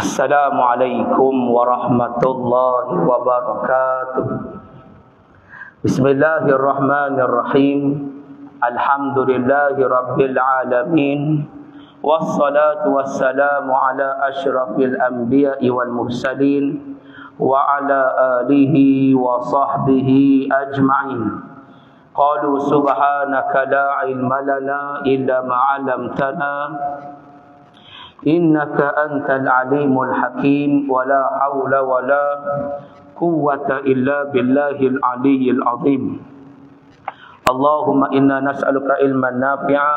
Assalamualaikum warahmatullahi wabarakatuh. Bismillahirrahmanirrahim. Alhamdulillahi rabbil alamin. Wassalatu wassalamu ala asyrafil anbiya'i wal mursalin wa ala alihi wa sahbihi ajma'in. Qalu subhanaka la ilma lana illa ma 'allamtana innaka antal alimul hakim wa la hawla wa la quwwata illa billahil aliyyil azim. Allahumma inna nas'aluka ilman nafi'a.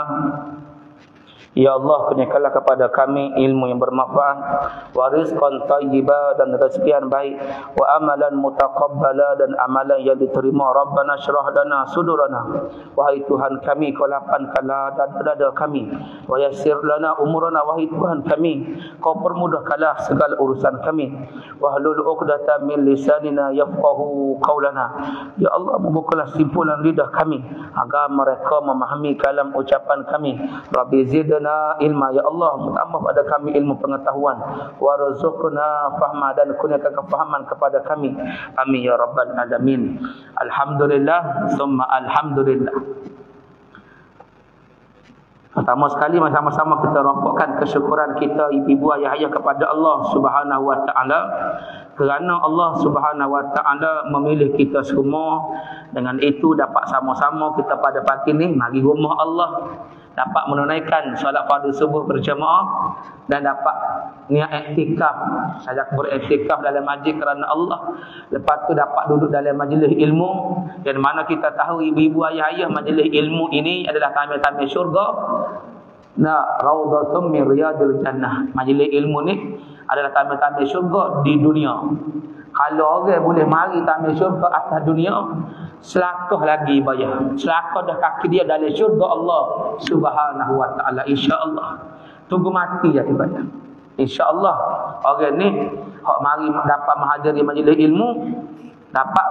Ya Allah, kurniakanlah kepada kami ilmu yang bermanfaat, wa rizqan thayyiba, dan rezeki yang baik, wa amalan mutaqabbala, dan amalan yang diterima. Rabbana syrah lana sudurana, wahai Tuhan kami, kau lapangkanlah dada kami, wa yassir lana umurana, wahai Tuhan kami, kau permudahkanlah segala urusan kami, wahlul 'uqdatam min lisanina yafqahu qawlana. Ya Allah, membukalah simpulan lidah kami agar mereka memahami kalam ucapan kami. Rabbi zidna ilma, ya Allah, tambah pada kami ilmu pengetahuan, warzuqna fahma, dan kurniakan kefahaman kepada kami. Amin ya rabbal alamin. Alhamdulillah summa alhamdulillah. Pertama sekali, sama-sama kita rokokkan kesyukuran kita, ibu ayah kepada Allah Subhanahu wa taala, kerana Allah Subhanahu wa taala memilih kita semua. Dengan itu dapat sama-sama kita pada pagi ni mari rumah Allah, dapat menunaikan solat fardu subuh berjamaah, dan dapat niat iktikaf, sajak beriktikaf dalam majlis kerana Allah. Lepas tu dapat duduk dalam majlis ilmu, dan mana kita tahu ibu-ibu ayah majlis ilmu ini adalah taman-taman syurga. Nah, raudhatun min riyadil jannah. Majlis ilmu ni adalah taman-taman syurga di dunia. Kalau orang boleh mari taman syurga atas dunia, selakah lagi bayar. Selakah dah kaki dia dalam syurga Allah Subhanahu wa taala, insya-Allah. Tunggu mati ya dibayar. Insya-Allah orang ni hak mari dapat menghadiri majlis ilmu dapat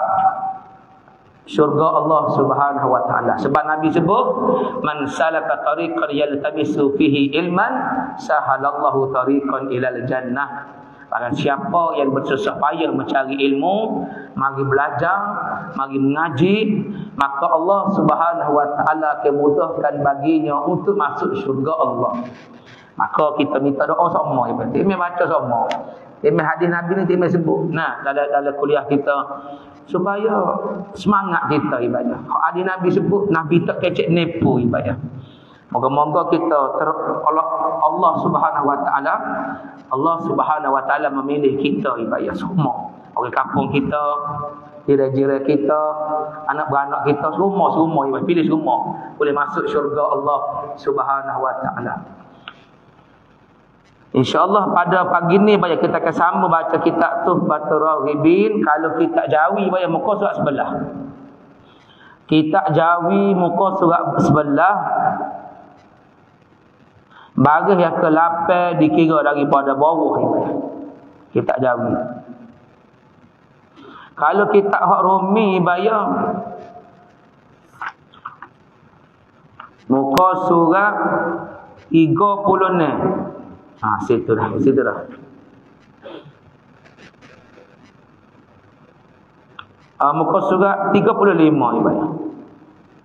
syurga Allah Subhanahu wa taala. Sebab Nabi sebut, man salaka tariqan yaltamisu fihi ilman sahalallahu tariqan ilal jannah. Barang siapa yang bersusah payah mencari ilmu, mari belajar, mari mengaji, maka Allah Subhanahu wa taala akan mudahkan baginya untuk masuk syurga Allah. Maka kita minta doa sama, kita baca sama. Tema hadis Nabi ni tema sebut. Nah, dalam kuliah kita supaya semangat kita ibadah. Hadis Nabi sebut, Nabi tak kecek nepu ibadah. Moga-moga kita Allah Subhanahu wa taala memilih kita ibadah semua. Orang kampung kita, jiran-jiran kita, anak beranak kita, semua ibadah, pilih semua boleh masuk syurga Allah Subhanahu wa taala. InsyaAllah pada pagi ni banyak kita akan sama baca kitab Tuhfatur Raghibin. Kalau kitab Jawi banyak muka surat sebelah. Kitab Jawi muka surat sebelah, baris yang ke-8 dikira daripada bawah. Kitab Jawi. Kalau kitab hak Rumi bayar muka surat 36. Situ dah. Muka surat 35 ibadah.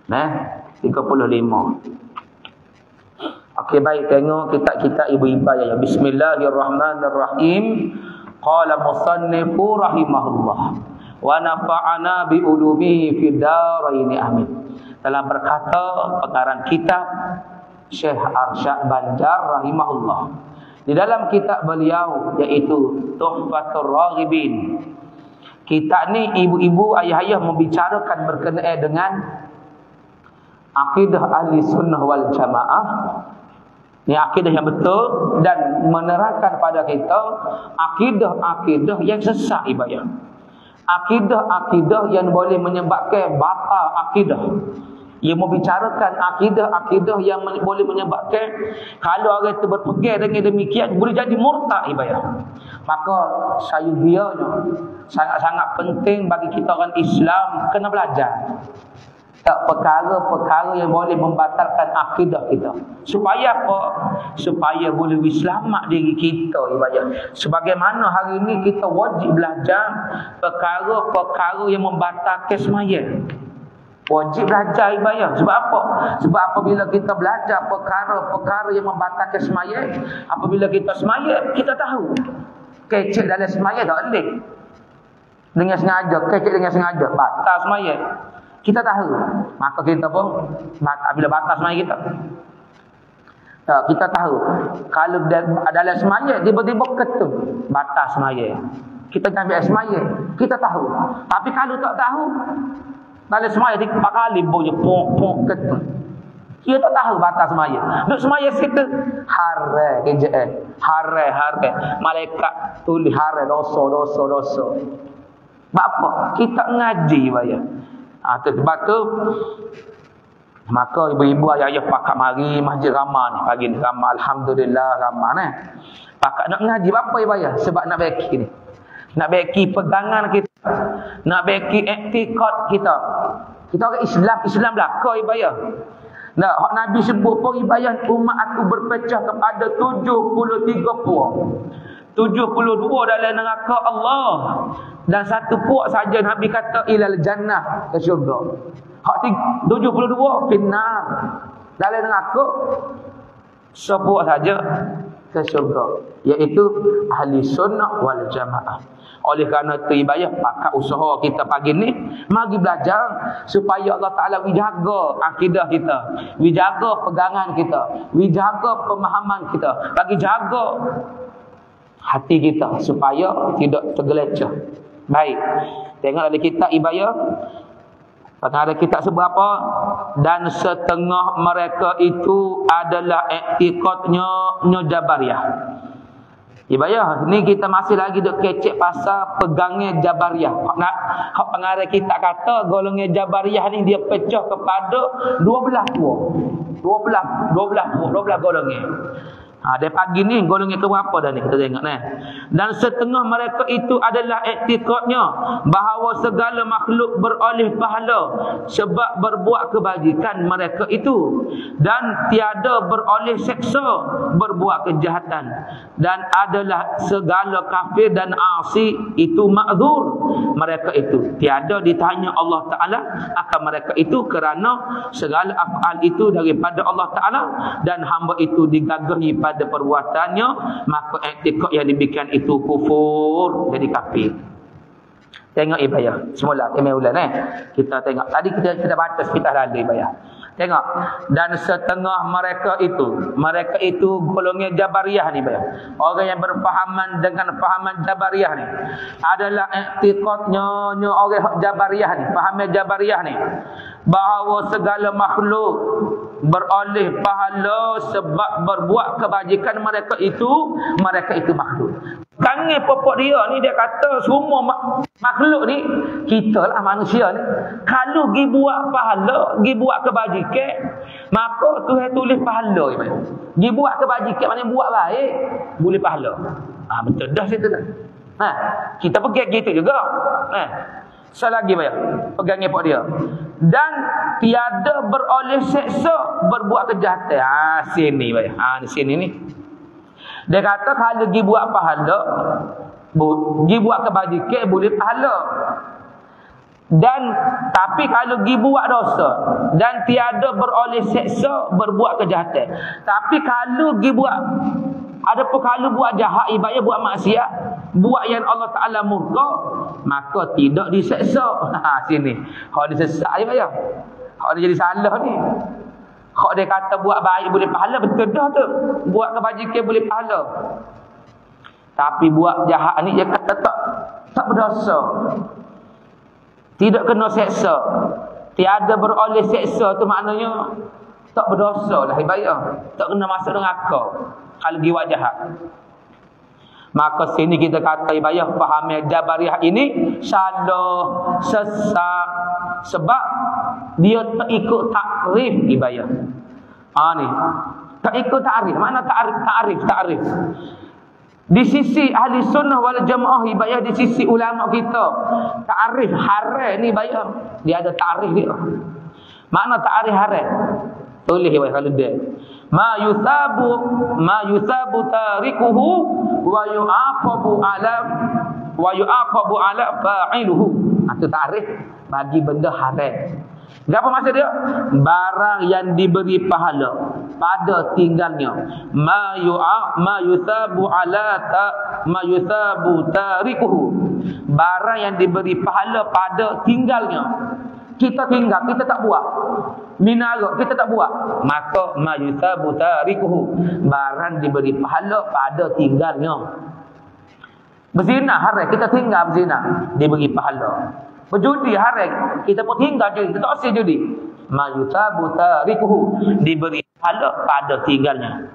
35. Okey, baik, tengok kitab ibu-ibu ya. Bismillahirrahmanirrahim. Qala musannifu rahimahullah wa nafa'ana bi ulumihi fid darain amin. Dalam berkata pengarang kitab Syekh Arsyad Banjar rahimahullah, di dalam kitab beliau iaitu Tuhfatur Raghibin. Kitab ni ibu-ibu ayah-ayah membicarakan berkenaan dengan akidah ahli sunnah wal jamaah. Ini akidah yang betul, dan menerangkan pada kita akidah-akidah yang sesat ibadah. Akidah-akidah yang boleh menyebabkan batal akidah. Ia membicarakan akidah-akidah yang boleh menyebabkan kalau orang itu berpegang dengan demikian boleh jadi murtad ibadah. Maka sangat-sangat penting bagi kita orang Islam kena belajar Tak, perkara-perkara yang boleh membatalkan akidah kita. Supaya apa? Supaya boleh selamat diri kita ibadah. Sebagaimana hari ini kita wajib belajar perkara-perkara yang membatalkan sembahyang. Wajib belajar ibadah. Sebab apa? Sebab apabila kita belajar perkara-perkara yang membatalkan sembahyang, apabila kita sembahyang, kita tahu kecek dalam sembahyang tak boleh. Dengan sengaja, kecek dengan sengaja, batal sembahyang. Kita tahu. Maka kita pun bila batal sembahyang kita tahu. Kalau dalam sembahyang tiba-tiba ketuk, batal sembahyang. Kita ambil sembahyang, kita tahu. Tapi kalau tak tahu, dalam sembahyang 4 kali bunyi pok ketuk. Kita tak tahu batal sembahyang. Duk sembahyang kita harai kejaan. Harai. Malaikat tulis harai dosa. Apa? Kita ngaji bayar. Sebab tu maka ibu-ibu ayah pakat mari masjid ramai ni pagi ni, ramai alhamdulillah ramai ni. Pakat nak ngaji apa ibayah? Sebab nak baiki ni. Nak baiki pegangan kita, nak baiki iktikad kita. Kita orang Islam belaka ibayah. Nah, hak Nabi sebut pun ibayah, umat aku berpecah kepada 73 puak. 72 dalam neraka Allah, dan 1 puak saja Nabi kata ilal jannah, ke syurga. Hak 72 finnar, dalam neraka 1 puak saja ke syurga, iaitu ahli sunnah wal jamaah. Oleh kerana itu ibadah pakat usaha kita pagi ni mari belajar supaya Allah Taala wijaga akidah kita, wijaga pegangan kita, wijaga pemahaman kita, bagi jaga hati kita supaya tidak tergelencah. Baik. Tengok dari kitab ibadah. Ada kitab sebut apa? Dan setengah mereka itu adalah iktikadnya Jabariyah. Ibadah, ni kita masih lagi duk kecek pasal pegangnya Jabariyah. Hak pengarah kita kata golongan Jabariyah ni dia pecah kepada 12 puak. 12 golongan. Dari pagi ni golongan ke berapa dah ni kita tengok ni. Dan setengah mereka itu adalah iktikadnya bahawa segala makhluk beroleh pahala sebab berbuat kebajikan mereka itu, dan tiada beroleh seksa berbuat kejahatan, dan adalah segala kafir dan asi itu ma'zur mereka itu. Tiada ditanya Allah Ta'ala akan mereka itu kerana segala af'al itu daripada Allah Ta'ala, dan hamba itu digagahi pada perbuatannya, maka iktikad yang demikian itu kufur, jadi kafir. Tengok ibayah semula ulang kita tengok tadi kita baca sekitar lalu ibayah. Tengok, dan setengah mereka itu golongan Jabariyah ni ibayah. Orang yang berfahaman dengan fahaman Jabariyah ni adalah iktikadnya orang Jabariyah ni, fahaman Jabariyah ni, bahawa segala makhluk beroleh pahala sebab berbuat kebajikan mereka itu makhluk. Kangen pokok dia ni, dia kata semua makhluk ni, kita lah manusia ni, kalau pergi buat pahala, pergi buat kebajikan, maka Tuhan tulis pahala. Pergi buat kebajikan maknanya buat baik, boleh pahala. Betul dah situ dah. Kita pergi gitu juga. Selagi bayar pegangnya pok dia, dan tiada beroleh seksa berbuat kejahatan. Sini bayar. Di sini ni dia kata kalau pergi buat pahala, pergi buat kebajikan boleh pahala, dan tapi kalau pergi buat dosa dan tiada beroleh seksa berbuat kejahatan. Tapi kalau pergi buat, adapun kalau buat jahat ibadah, buat maksiat, buat yang Allah Ta'ala murka, maka tidak diseksa. Sini hak disesat ibadah, hak dia jadi salah ni. Hak dia kata buat baik boleh pahala, betul dah tu. Buat kebajikan boleh pahala. Tapi buat jahat ni dia kata tak berdosa, tidak kena seksa. Tiada beroleh seksa tu maknanya tak berdosa lah ibadah, tak kena masuk neraka kalau pergi buat jahat. Maka sini kita kata ibadah faham Jabariyah ini salah, sesat, sebab dia tak ikut takrif ibadah. Ni tak ikut takrif. Mana takrif? Di sisi ahli sunnah wal jamaah ibadah, di sisi ulama kita, takrif haram ni ibadah, dia ada takrif dia. Makna ta'arif haram. Tulis kalau dia. Ma yusabu tarikuhu wa yu'aqabu ala fa'iluhu. Itu ta'arif bagi benda haram. Apa maksud dia? Barang yang diberi pahala pada tinggalnya. Ma yusabu tarikuhu. Barang yang diberi pahala pada tinggalnya. Kita tinggal, kita tak buat. Minara, kita tak buat. Maka ma yusabu tarikuhu. Barang diberi pahala pada tinggalnya. Berzina haram, kita tinggal berzina, diberi pahala. Berjudi haram, kita pun tinggal judi, kita tak usah judi. Ma yusabu tarikuhu, diberi pahala pada tinggalnya.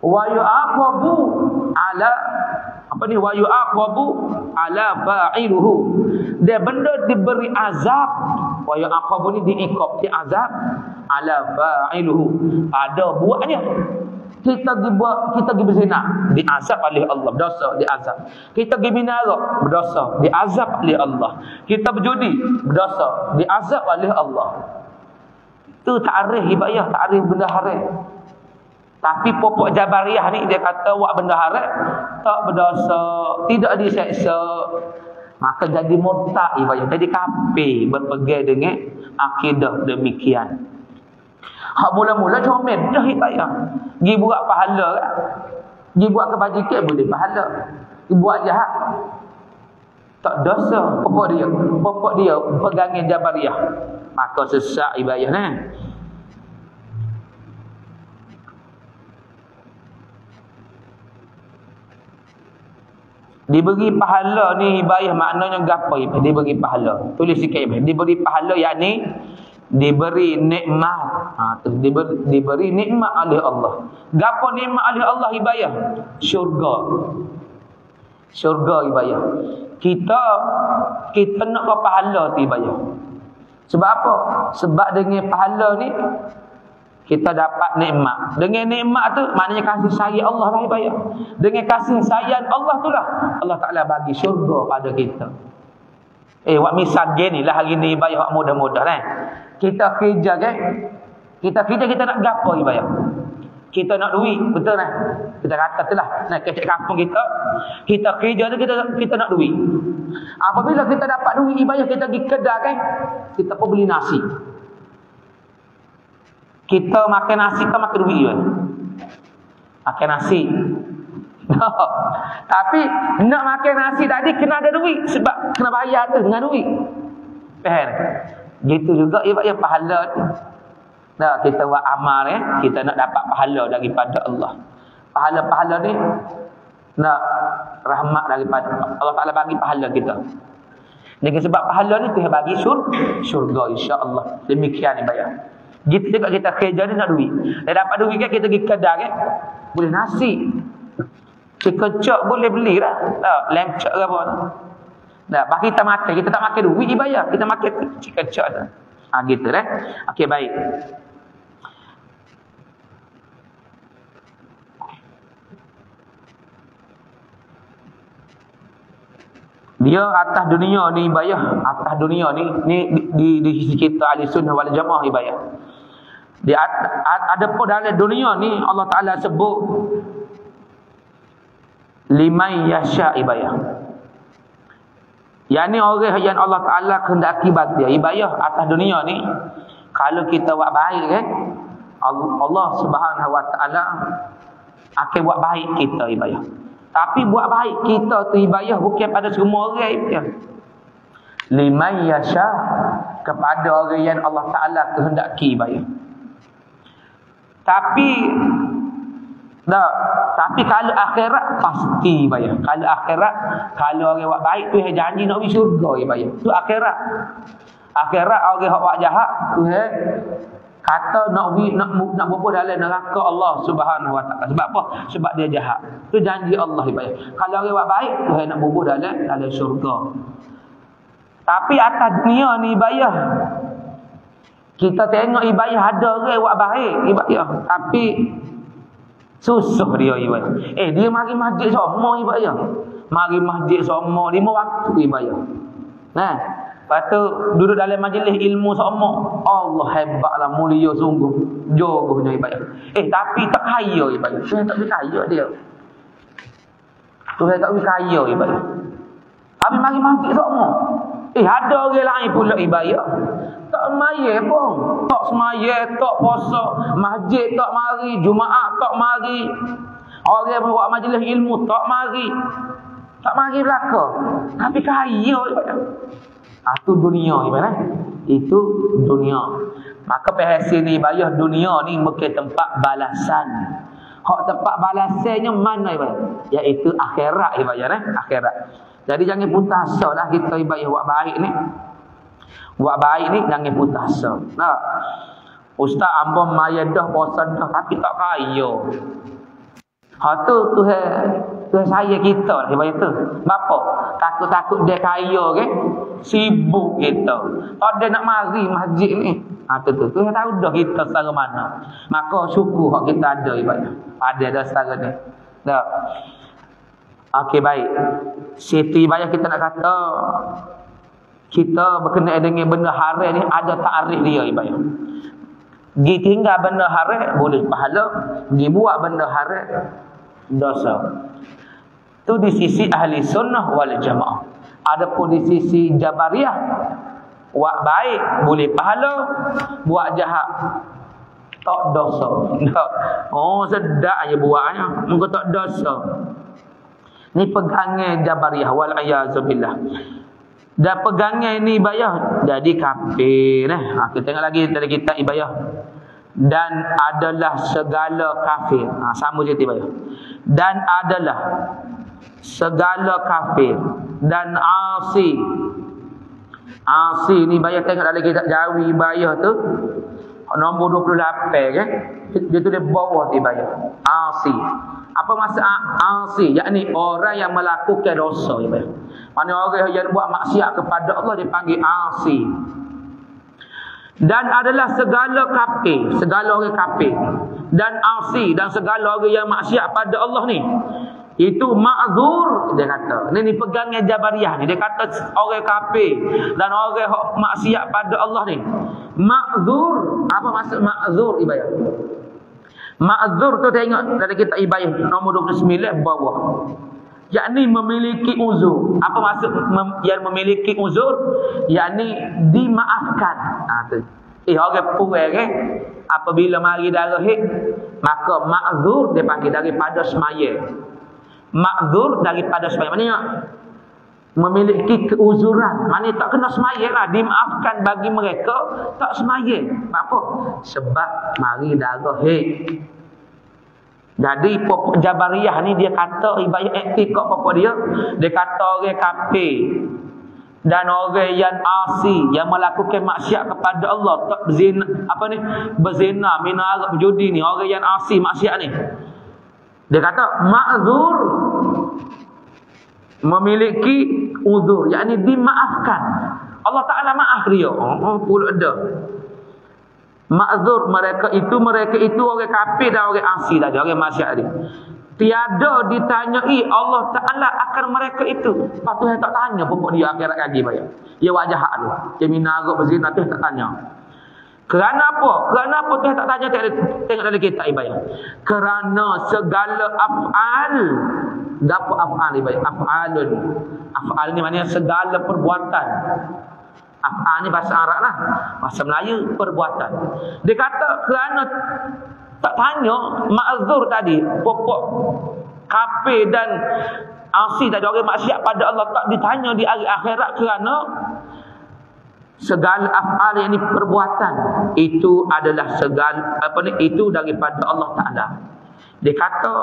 Wa yu'aqabu ala fa'iluhu. Dia benda diberi azab. Wa yu'aqabu ni diikop, diazab ala fa'iluhu, ada buatnya. Kita pergi berzina, diazab oleh Allah, berdosa, diazab. Kita pergi minara, berdosa, diazab oleh Allah. Kita berjudi, berdosa, diazab oleh Allah. Itu ta'arif ibadah, ta'arif benda haram. Tapi pokok Jabariyah ni dia kata buat benda haram tak berdosa, tidak diseksa. Maka jadi murtad ibadah, jadi kafir berpegang dengan akidah demikian. Hak mula-mula comel dah ibadah. Gi buat pahala kan. Gi buat kebajikan boleh pahala. Gi buat jahat tak dosa. Pokok dia pegangan Jabariyah. Maka sesat ibadah ni. Diberi pahala ni ibadah maknanya gapo? Diberi pahala. Tulis sikit ibadah. Diberi pahala yakni diberi nikmat. Diberi nikmat oleh Allah. Gapo nikmat oleh Allah ibadah? Syurga. Syurga ibadah. Kita nak ke pahala tu ibadah. Sebab apa? Sebab dengan pahala ni kita dapat nikmat. Dengan nikmat tu maknanya kasih sayang Allah lah ibadah. Dengan kasih sayang Allah tu lah Allah Ta'ala bagi syurga pada kita. Buat misal gini lah hari ni ibadah mudah-mudah kan. Kita kerja kan. Kita nak gapo ibadah. Kita nak duit, betul kan? Kita kata tu lah. Nak kecek kampung kita. Kita kerja tu kita nak duit. Apabila kita dapat duit ibadah, kita pergi kedai kan. Kita pun beli nasi. Kita makan nasi kan makan duit kan? Makan nasi. Tapi nak makan nasi tadi kena ada duit. Sebab kena bayar tu dengan duit. Faham? Gitu juga ibadah pahala tu. Nah, kita buat amal kita nak dapat pahala daripada Allah. Pahala-pahala ni nak rahmat daripada Allah Ta'ala bagi pahala kita. Dengan sebab pahala ni Tuhan bagi syurga insya-Allah. Demikian ibadah. Gitu juga kita kerja ni nak duit. Dah dapat duit kan kita pergi kedai kan. Boleh nasi. Kecok boleh beli lah. Lemcok ke apa. Nah, bagi kita makan, kita tak makan duit ibadah. Kita makan kecok tu. Gitu dah. Okey baik. Dia atas dunia ni ibadah, atas dunia ni di sisi kita ahli sunnah wal jamaah ibadah. Dia ada pun dalam dunia ni Allah Taala sebut liman yasha ibadah. Yang ni orang yang Allah Taala kehendaki bagi dia ibadah atas dunia ni. Kalau kita buat baik kan, Allah Subhanahu wa taala akan buat baik kita ibadah. Tapi buat baik kita tu ibadah bukan pada semua orang ibadah. Liman yasha, kepada orang yang Allah Taala kehendaki ibadah. Tapi kalau akhirat pasti ibadah. Kalau akhirat, kalau orang buat baik tu janji nak pergi syurga ibadah. Tu akhirat. Akhirat orang buat jahat tu kata nak berbuat dalam neraka Allah Subhanahu wa taala. Sebab apa? Sebab dia jahat. Tu janji Allah ibadah. Kalau orang buat baik tu nak berbuat dalam syurga. Tapi atas dunia ni ibadah. Kita tengok ibadah ada orang buat baik ibadah. Tapi susah dia ibadah. Dia mari masjid semua ibadah. Mari masjid semua 5 waktu ibadah. Nah, Lepas tu duduk dalam majlis ilmu sama. Allah hebatlah, mulia sungguh. Jogohnya ibadah. Tapi tak kaya ibadah. Tuhan tak boleh kaya dia. Tuhan tak boleh kaya ibadah. Tapi mari-mari sama. Ada orang lain pula ibadah. Tak semaya pun. Tak semaya, tak puasa. Masjid tak mari. Jumaat tak mari. Orang yang buat majlis ilmu tak mari. Tak mari belaka. Tapi kaya ibadah. Itu dunia ibadah. Itu dunia. Maka perhasil ni ibadah dunia ni bukan tempat balasan. Hak tempat balasannya mana ibadah? Iaitu akhirat ibadah. Akhirat. Jadi jangan putus asa lah kita ibadah buat baik ni. Buat baik ni jangan putus asa. Nah. Ustaz ambo maya dah puasa dah tapi tak kaya. Tu Tuhan saya kita lah ibadah tu. Kenapa? Takut-takut dia kaya ke? Sibuk kita. Tak ada nak mari masjid ni. Tu Tuhan tahu dah kita secara mana. Maka syukur hak kita ada ibadah. Ada secara ni. Dah. Okey baik. Situ ibadah kita nak kata kita berkenaan dengan benda haram ni ada takrif dia ibadah. Gi tinggal benda haram boleh pahala, gi buat benda haram dosa. Tu di sisi ahli sunnah wal jamaah. Adapun di sisi jabariyah, buat baik boleh pahala, buat jahat tak dosa. Sedap aja buatnya, muka tak dosa. Ni pegangan jabariyah wal ayazubillah. Dan pegangan ni ibayah jadi kafir. Kita tengok lagi dari kitab ibayah. Dan adalah segala kafir. Sama je ibayah. Dan adalah segala kafir dan asi. Asi ni ibayah tengok dalam kitab Jawi ibayah tu nombor 28 kan. Dia tulis bawah ibayah. Asi. Apa maksud asi? Yakni orang yang melakukan dosa ibadah. Mana orang yang buat maksiat kepada Allah dipanggil asi. Dan adalah segala kafir, segala orang kafir dan asi dan segala orang yang maksiat pada Allah ni itu ma'zur dia kata. Ni pegangnya Jabariyah ni. Dia kata orang kafir dan orang maksiat pada Allah ni ma'zur. Apa maksud ma'zur ibadah? Ma'zur tu tengok dalam kitab ibadah nombor 29 bawah. Yakni memiliki uzur. Apa maksud yang memiliki uzur? Yakni dimaafkan. Tu. Orang puai kan apabila mari darah hid maka ma'zur dia panggil daripada semaya. Ma'zur daripada semaya. Maknanya memiliki keuzuran. Maknanya tak kena semaya lah. Dimaafkan bagi mereka tak semaya. Apa? Sebab mari darah hid. Jadi pokok Jabariyah ni dia kata ibadah etikad pokok dia kata orang kafir dan orang yang asi yang melakukan maksiat kepada Allah tak berzina berzina minum arak berjudi ni orang yang asi maksiat ni dia kata ma'zur memiliki uzur yakni dimaafkan Allah Taala maaf dia pula ada ma'zur mereka itu orang kafir dan orang asi tadi, orang maksiat dia. Tiada ditanyai Allah Ta'ala akan mereka itu. Lepas tu saya tak tanya pokok dia akhirat lagi bayar. Dia wajah hak dia. Dia minaruk berzina tu tak tanya. Kerana apa? Kerana apa tu tak tanya tengok dalam kitab ibadah. Kerana segala af'al dapat af'al ibadah. Af'alun. Af'al ni maknanya segala perbuatan. Af'al ni bahasa Arab lah. Bahasa Melayu perbuatan. Dia kata kerana tak tanya ma'zur tadi pokok kafir dan asi tadi orang maksiat pada Allah tak ditanya di hari akhirat kerana segala af'al yang ni perbuatan itu adalah segala itu daripada Allah Taala. Dia kata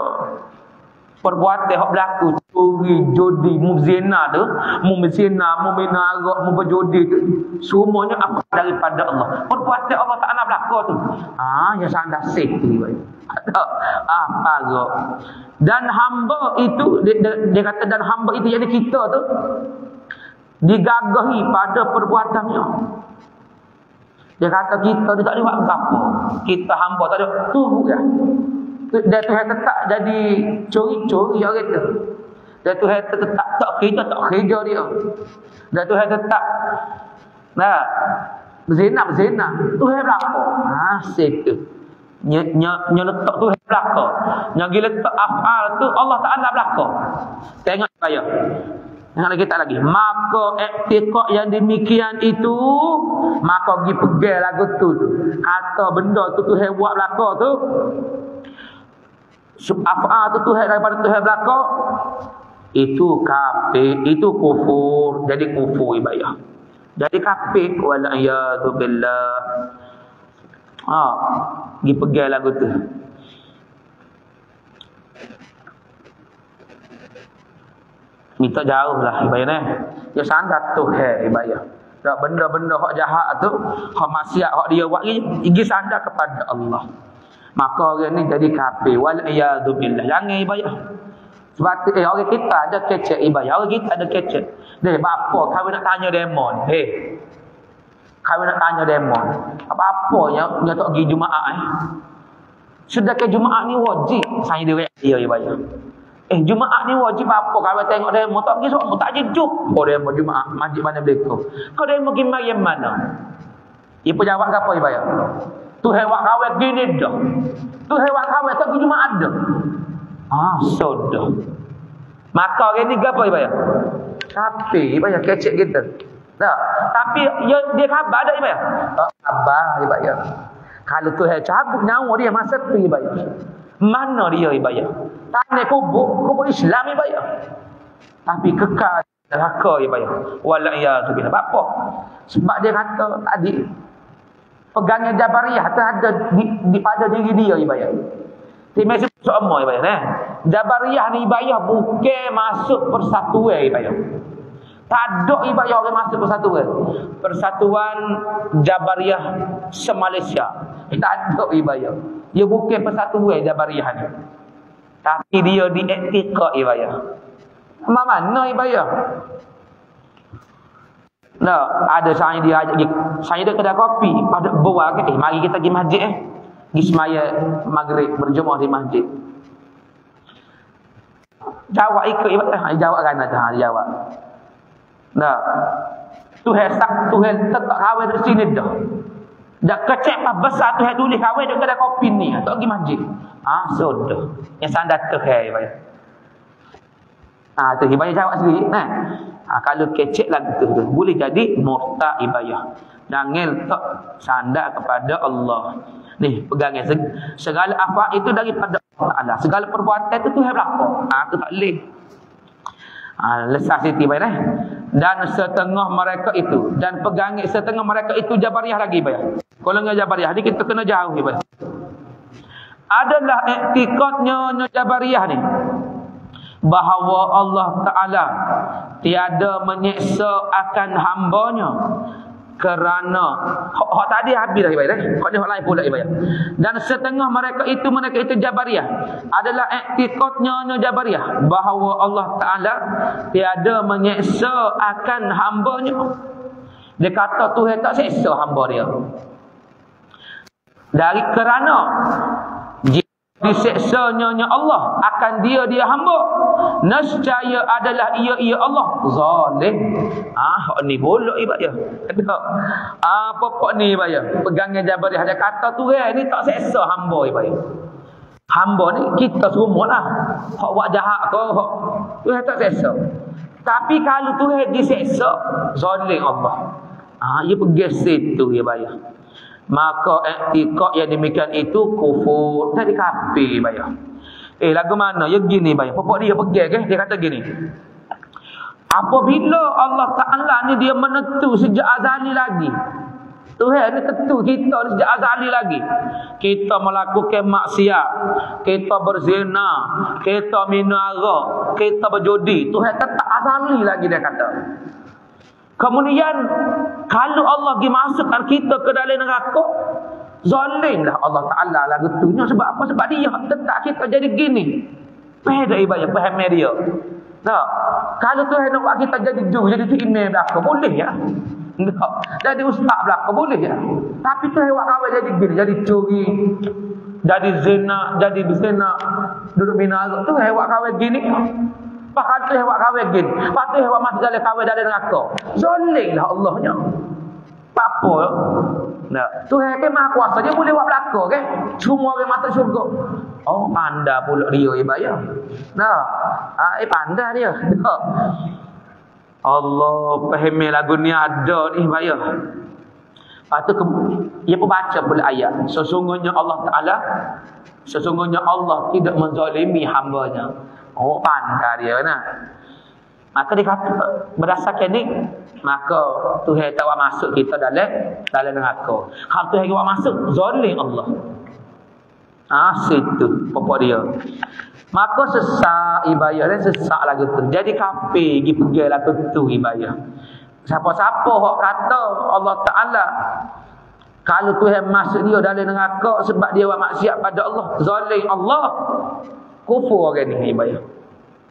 perbuatan yang berlaku curi, judi, muzina tu, muzina, mumina arak, mubajudi tu semuanya apa daripada Allah. Perbuatan Allah Taala berlaku tu. Yang sangat safety ada apa agak. Dan hamba itu dia kata dan hamba itu jadi kita tu digagahi pada perbuatannya. Dia kata kita tak ada buat apa. Kita hamba tak ada tunggu ya. Dan Tuhan tetap jadi curi-curi orang tu. Dan Tuhan tetap tak kerja dia. Dan Tuhan tetap Nah, berzina tu hai belaka. Asyik tu. Nya letak tu hai belaka. Nya gi letak afal tu Allah Taala belaka. Tengok saya. Tengok lagi tak lagi. Maka iktikad yang demikian itu, maka gi pegang lagu tu. Kata benda tu hai buat belaka tu. Afal tu hai daripada tu hai belaka. Itu kafir, itu kufur. Jadi kufur ibadah. Jadi kafir wal iyadu billah. Pergi pegang lagu tu. Minta jauh lah ibadah. Dia sandat tu ibadah. Tak benda-benda hak jahat tu, hak maksiat hak dia buat pergi sandat kepada Allah. Maka orang ni jadi kafir wal iyadu billah. Jangan ibadah. Sebab orang kita ada kecek ibadah. Orang kita ada kecek. Bapa kau nak tanya demon. Kau nak tanya demon. Apa-apa yang dia tak pergi Jumaat Sudah ke Jumaat ni wajib saya dia ibadah. Jumaat ni wajib apa kau tengok demon tak pergi semua tak jejuk. Demon Jumaat masjid mana beleko. Kau demon pergi mariam mana? Dia pun jawab apa ibadah? Tu hewak kawin gini dah. Tu hewak kawin tak pergi Jumaat dah. Sudah. Maka orang ni apa ibadah? Tapi ibadah kecek kita. Tak. Tapi dia khabar ada ibadah? Tak khabar ibadah. Kalau tu cabut nyawa dia masa tu ibadah. Mana dia ibadah? Tanah kubur Islam ibadah. Tapi kekal neraka ibadah. Wal iyadu billah. Apa? Sebab dia kata tadi pegangnya Jabariyah ada di pada diri dia ibadah. Timai semua ibadah Jabariyah ni ibadah bukan masuk persatuan ibadah. Tak ada ibadah orang masuk persatuan. Persatuan Jabariyah se-Malaysia. Tak ada ibadah. Dia bukan persatuan Jabariyah ni. Tapi dia di iktikad ibadah. Mana ibadah? Nah, ada saya dia ajak saya ada kedai kopi, pada bawa ke mari kita pergi masjid Pergi semaya maghrib berjemaah di masjid. Jawab ikut ibadah. Jawab kan dah jawab. Nah. Tuhan tetap kawin di sini dah. Dah kecek apa besar Tuhan tulis kawin dekat kedai kopi ni. Tak pergi masjid. Sudah. Yang sandat tu ibadah. Tu ibadah jawab sendiri. Kalau kecek lagi tu boleh jadi murtad ibadah. Jangan tak sandar kepada Allah. Ni pegangnya segala apa itu daripada Allah. Segala perbuatan itu Tuhan belaka. Tu tak boleh. Lesah siti baik Dan setengah mereka itu dan pegangi setengah mereka itu Jabariyah lagi baik. Golongan Jabariyah ni kita kena jauh baik. Adalah iktikadnya Jabariyah ni bahawa Allah Ta'ala tiada menyeksa akan hambanya kerana hak tadi habis dah ibadah. Hak ni hak lain pula ibadah. Dan setengah mereka itu Jabariyah adalah iktikadnya Jabariyah bahawa Allah Ta'ala tiada menyeksa akan hambanya. Dia kata Tuhan tak seksa hamba dia. Dari kerana diseksanya Allah akan dia hamba, nescaya adalah ia Allah zalim. Hak ni bolok ibadah. Apa ni ibadah? Pegangnya Jabariyah dia kata Tuhan ni tak seksa hamba ibadah. Hamba ni kita semualah. Hak buat jahat ke hak Tuhan tak seksa. Tapi kalau Tuhan diseksa zalim Allah. Ia pergi situ ibadah. Maka iktikad yang demikian itu kufur. Jadi kafir bayar. Lagu mana? Ya gini bayar. Pokok dia pergi ke? Dia kata gini. Apabila Allah Ta'ala ni dia menentu sejak azali lagi. Tuhan ni tentu kita ni sejak azali lagi. Kita melakukan maksiat, kita berzina, kita minum arak, kita berjudi. Tuhan tetap azali lagi dia kata. Kemudian kalau Allah pergi masukkan kita ke dalam neraka, zalimlah Allah Ta'ala lah getunya. Sebab apa? Sebab dia tetap kita jadi gini. Beda ibadah, faham dia. Nah, kalau Tuhan nak buat kita jadi jauh, jadi imam belaka, boleh ya. Tak. Jadi ustaz belaka, boleh ya. Tapi Tuhan buat kawin jadi gini, jadi curi, jadi zina, duduk minum. Tuhan buat kawin gini. Pakat tu hewan kawin gini. Pakat tu hewan masuk dalam kawin dalam neraka. Zalimlah Allahnya. Apa? Nah, Tuhan kan maha kuasa, dia boleh buat belaka kan? Semua orang masuk syurga. Oh, pandai pula dia ibayah. Nah, pandai dia. Nah. Allah fahami lagu ni ada ni ibayah. Lepas tu dia pun baca pula ayat. Sesungguhnya Allah tidak menzalimi hamba-Nya. Oh, pandai dia nah. Maka dia kata berdasarkan ni, maka Tuhan tak buat masuk kita dalam neraka. Kalau Tuhan buat masuk, zalim Allah. Situ pokok dia. Maka sesak ibayah dan sesak lagu tu. Jadi kafir pergi pergi lagu tu ibayah. Siapa-siapa hok kata Allah Ta'ala kalau Tuhan masuk dia dalam neraka sebab dia buat maksiat pada Allah, zalim Allah, kufur orang ni ibayah.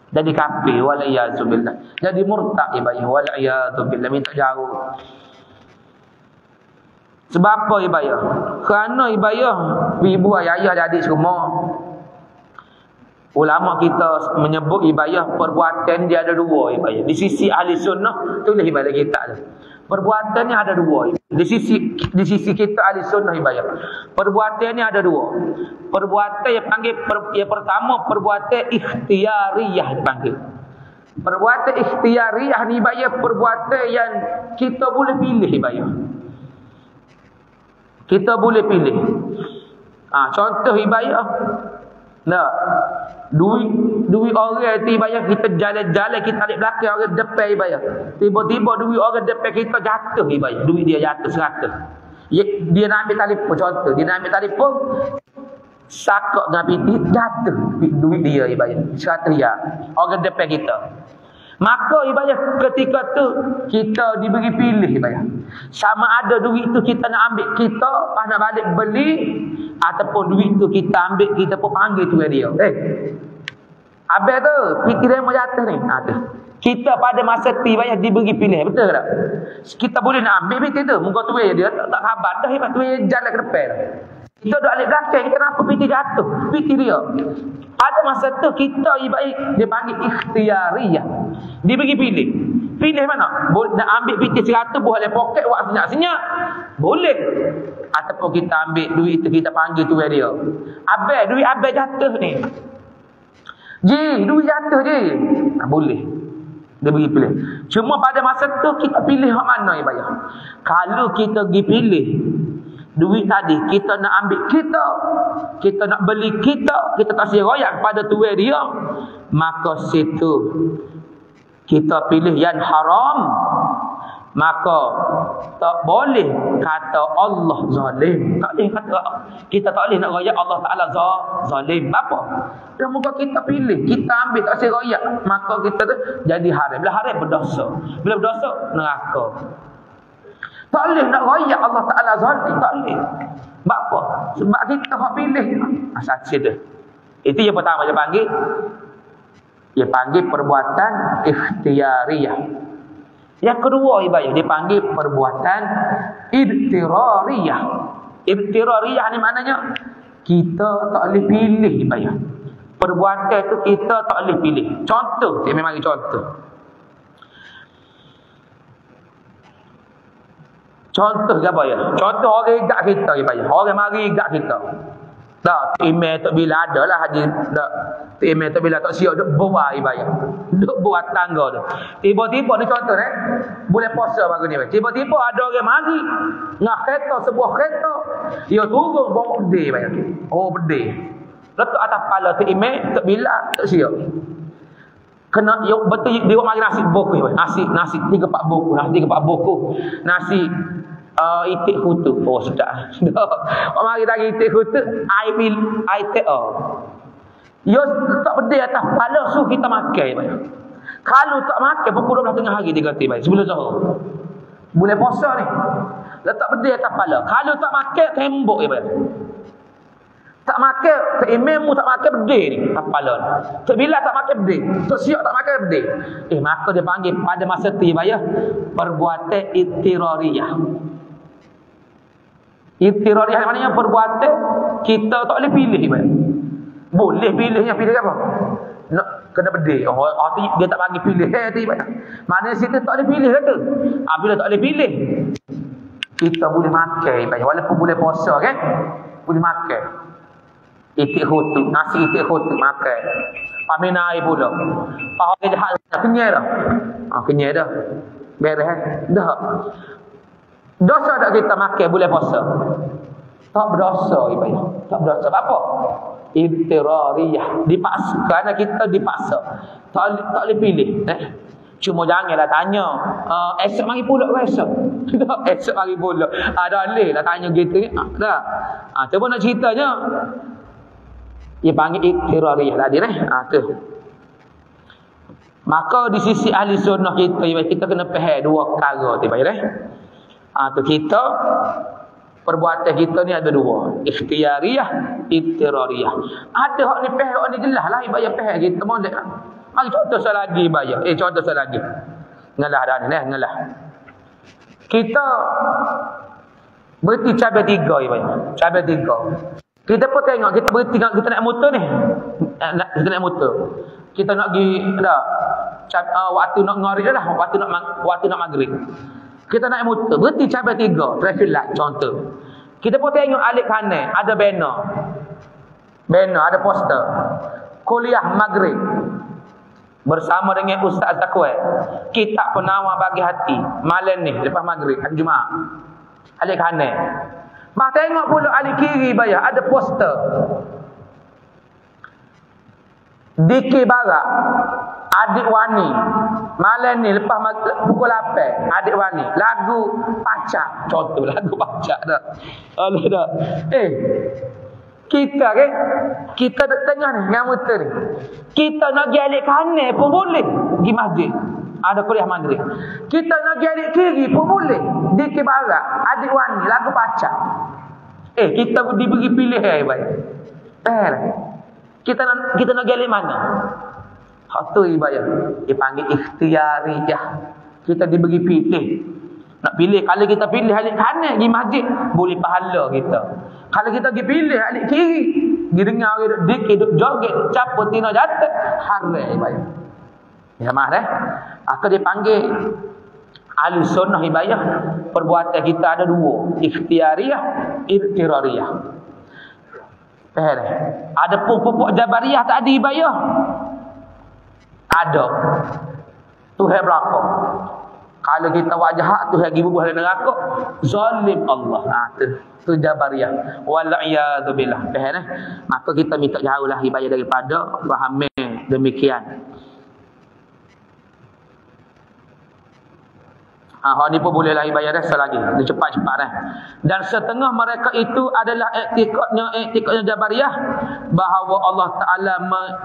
Jadi kafir wal-iyazubillah. Jadi murtad ibayah wal-iyazubillah, minta jauh. Sebab apa ibayah? Kerana ibayah ibu ayah dan adik semua, ulama kita menyebut ibayah perbuatan dia ada dua ibayah. Di sisi ahli sunnah tulis ibayah kita tu. Perbuatannya ada dua. Di sisi kita ahli sunnah ibayah. Perbuatannya ada dua. Perbuatan yang panggil yang pertama perbuatan ikhtiyariyah dipanggil. Perbuatan ikhtiyariyah ni ibayah perbuatan yang kita boleh pilih ibayah. Kita boleh pilih. Contoh ibayah. Nah, duit orang tu ibayah kita jalan-jalan kita tarik belakang orang depan ibayah. Tiba-tiba duit orang depan kita jatuh ibayah. Duit dia jatuh 100. Dia nak ambil telefon contoh, dia nak ambil telefon sakak dengan piti jatuh duit dia ibayah. 100 riyal. Orang depan kita. Maka ibayah ketika tu kita diberi pilih ibayah. Sama ada duit tu kita nak ambil kita nak balik beli, ataupun duit tu kita ambil kita pun panggil tu dia. Habis tu fikir dia mau jatuh ni. Tu. Kita pada masa tu ibayah diberi pilih, betul tak? Kita boleh nak ambil piti tu, muka tu dia tak khabar dah hebat tu jalan ke depan. Kita duduk alik belakang, kita nampak piti jatuh, piti dia. Pada masa tu kita ibaik dia panggil ikhtiyariyah. Diberi pilih. Pilih mana? Boleh nak ambil piti 100 buat dalam poket buat senyap-senyap. Boleh. Ataupun kita ambil duit tu kita panggil tu dia. Abang, duit abang jatuh ni. Duit jatuh je. Boleh. Dia bagi pilih. Cuma pada masa tu kita pilih hak mana ibayah. Kalau kita pergi pilih duit tadi kita nak ambil kita nak beli kita kasih royak kepada tuan dia, maka situ kita pilih yang haram, maka tak boleh kata Allah zalim. Tak boleh kata kita tak boleh nak royak Allah Ta'ala zalim. Apa? Dan muka kita pilih, kita ambil tak kasih royak, maka kita tu jadi haram. Bila haram berdosa, bila berdosa neraka. Tak boleh nak royak Allah Ta'ala zalim. Tak boleh. Sebab apa? Sebab kita hak pilih. Saksi dia. Itu yang pertama dia panggil. Dia panggil perbuatan ikhtiyariyah. Yang kedua ibayah dia panggil perbuatan ibtirariyah. Ibtirariyah ni maknanya kita tak boleh pilih ibayah. Perbuatan tu kita tak boleh pilih. Contoh, saya memang bagi contoh. Contoh apa ya? Contoh orang ikat kita ibayah. Orang mari ikat kita. Tak, email tak bila ada lah haji. Tak, email tak bila tak siap duk buat ibayah. Duk buat tangga tu. Tiba-tiba ni contoh boleh puasa baru ni. Tiba-tiba ada orang mari ngah kereta, sebuah kereta. Dia turun bawa bedil ibayah. Oh bedil. Letak atas kepala tu email tak bila tak siap. Kena betul dia mari nasi buku nasi 3-4 buku, nasi 3-4 buku. Nasi itik kutu. Oh sudah. Mari lagi itik kutu, I take yo tak pedih atas kepala su kita makan. Kalau tak makan pukul 12 tengah hari dia kata baik sebelum zuhur. Boleh puasa ni. Letak pedih atas kepala. Kalau tak makan tembok ya baik. Tak makan, imammu tak makan bedil ni kepala ni. Tak bila tak makan bedil, tak siap tak makan bedil. Maka dia panggil pada masa tu ibayah perbuatan ittirariyah. Ittirariyah maknanya perbuatan kita tak boleh pilih ibayah. Boleh pilihnya pilih apa? Nak kena bedil. Dia tak bagi pilih tu ibayah. Maknanya situ tak boleh pilih kata. Bila tak boleh pilih, kita boleh makan baik, walaupun boleh puasa kan, boleh makan. Itik khutuk, nasi itik khutuk makan. Pamina air pula. Pak orang jahat kenyal dah. Kenyal dah. Beres dah. Dosa tak kita makan boleh puasa? Tak berdosa ibadah. Tak berdosa. Apa? Ibtirariyah. Dipaksa. Kerana kita dipaksa. Tak boleh pilih. Cuma janganlah tanya. Esok mari pula ke esok? Esok mari pula. Dah boleh lah tanya gitu. Dah. Cuba nak ceritanya. Dia panggil iktirariyah tadi tu. Maka di sisi ahli sunnah kita kena faham dua perkara tu baik tu kita perbuatan kita ni ada dua, ikhtiyariyah, iktirariyah. Ada hak ni faham, hak ni jelaslah ibadah faham kita molek. Mari contoh sekali lagi ibadah. Contoh sekali lagi. Ngalah dah ni ngalah. Kita berhenti cabai 3 ibadah. Cabai 3. Kita pun tengok, kita berhenti kita naik motor ni. Kita naik motor. Kita nak pergi dah. Waktu nak ngari dah, waktu nak maghrib. Kita naik motor, berhenti cabai 3, traffic light contoh. Kita pun tengok alik kanan, ada banner. Banner, ada poster. Kuliah maghrib. Bersama dengan Ustaz Takwai. Kitab penawar bagi hati. Malam ni, lepas maghrib, hari Jumaat. Alik kanan. Bah tengok pula alik kiri bayar ada poster. Dikir Barat, Adik Wani. Malam ni lepas pukul 8, Adik Wani. Lagu Pacak. Contoh lagu Pacak dah. Allah dah. Kita kan, kita tengah ni dengan motor ni. Kita nak pergi alik kanan pun boleh. Pergi masjid. Ada kuliah maghrib. Kita nak pergi alik kiri pun boleh. Dikir Barat, Adik Wani, lagu Pacak. Kita diberi pilih baik. Kita nak pergi alik mana? Hak tu ibadah. Dia panggil ikhtiyariyah. Kita diberi pilih. Nak pilih, kalau kita pilih alik kanan pergi masjid, boleh pahala kita. Kalau kita pergi pilih alik kiri, pergi dengar dik hidup joget, caput tina jatuh, haram ibadah. Ya mah Maka dia panggil ahli sunnah ibadah. Perbuatan kita ada dua, ikhtiyariyah, iktirariyah. Ada pupuk jabariyah tadi ibadah. Ada. Tuhan belakang. Kalau kita wajah Tuhan pergi bubuh dalam neraka, zalim Allah. Tu jabariyah. Wal'iyadu billah. Maka kita minta jauhlah ibadah daripada faham demikian. Hak ni pun bolehlah ibadah selagi. Dia cepat-cepat Dan setengah mereka itu adalah iktikadnya Jabariyah bahawa Allah Taala